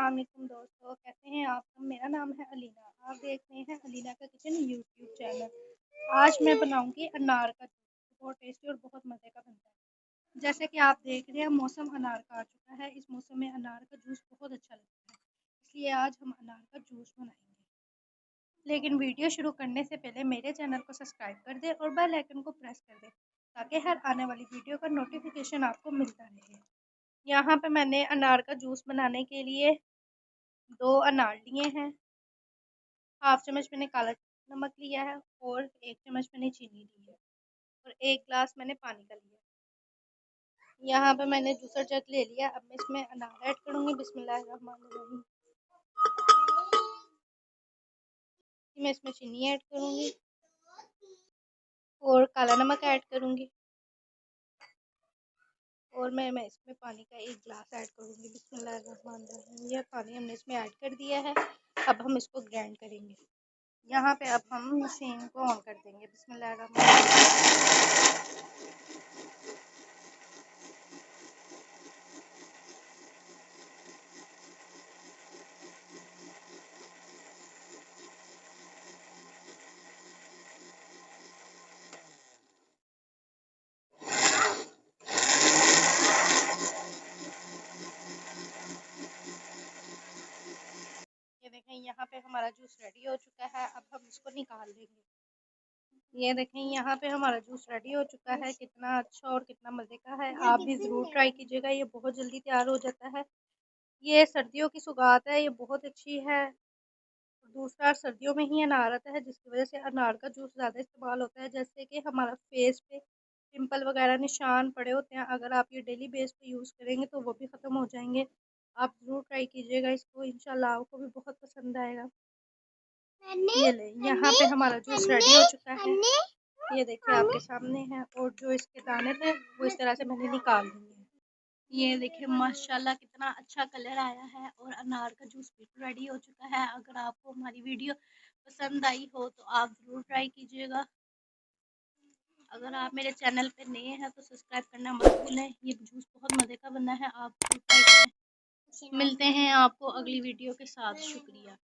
अस्सलाम वालेकुम दोस्तों, कैसे हैं आप सब। मेरा नाम है अलीना। आप देख रहे हैं अलीना का किचन यूट्यूब चैनल। आज मैं बनाऊंगी अनार का जूस। बहुत टेस्टी और बहुत मज़े का बनता है। जैसे कि आप देख रहे हैं मौसम अनार का आ चुका है। इस मौसम में अनार का जूस बहुत अच्छा लगता है, इसलिए आज हम अनार का जूस बनाएंगे। लेकिन वीडियो शुरू करने से पहले मेरे चैनल को सब्सक्राइब कर दें और बेल आइकन को प्रेस कर दें, ताकि हर आने वाली वीडियो का नोटिफिकेशन आपको मिलता रहे। यहाँ पे मैंने अनार का जूस बनाने के लिए 2 अनार लिए हैं। हाफ चम्मच मैंने काला नमक लिया है और 1 चम्मच मैंने चीनी ली है और 1 ग्लास मैंने पानी का लिया। यहाँ पे मैंने जूसर जग ले लिया। अब मैं इसमें अनार ऐड करूँगी। बिस्मिल्लाहिर्रहमानिर्रहीम। मैं इसमें चीनी ऐड करूँगी और काला नमक ऐड करूँगी और मैं इसमें पानी का 1 ग्लास ऐड करूँगी। बिस्मिल्लाहिर्रहमानिर्रहीम। यह पानी हमने इसमें ऐड कर दिया है। अब हम इसको ग्राइंड करेंगे। यहाँ पे अब हम मशीन को ऑन कर देंगे। बिस्मिल्लाहिर्रहमानिर्रहीम। ये देखें, यहाँ पे हमारा जूस रेडी हो चुका है। अब हम इसको निकाल लेंगे। ये देखें, यहाँ पे हमारा जूस रेडी हो चुका है। कितना अच्छा और कितना मज़े का है। आप भी ज़रूर ट्राई कीजिएगा। ये बहुत जल्दी तैयार हो जाता है। ये सर्दियों की सौगात है। ये बहुत अच्छी है। दूसरा, सर्दियों में ही अनार आता है, जिसकी वजह से अनार का जूस ज़्यादा इस्तेमाल होता है। जैसे कि हमारा फेस पे पिंपल वगैरह निशान पड़े होते हैं, अगर आप ये डेली बेस पे यूज़ करेंगे तो वो भी ख़त्म हो जाएंगे। आप ज़रूर ट्राई कीजिएगा इसको, इंशाल्लाह आपको भी बहुत पसंद आएगा। ये ले, यहाँ पे हमारा जूस रेडी हो चुका है। ये देखिए आपके सामने है। और जो इसके दाने थे वो इस तरह से मैंने निकाल दिए हैं। ये देखिए माशाल्लाह कितना अच्छा कलर आया है और अनार का जूस बिल्कुल रेडी हो चुका है। अगर आपको हमारी वीडियो पसंद आई हो तो आप ज़रूर ट्राई कीजिएगा। अगर आप मेरे चैनल पे नए हैं तो सब्सक्राइब करना मत भूलें। ये जूस बहुत मज़े का बना है, आप ट्राई करें। मिलते हैं आपको अगली वीडियो के साथ। शुक्रिया।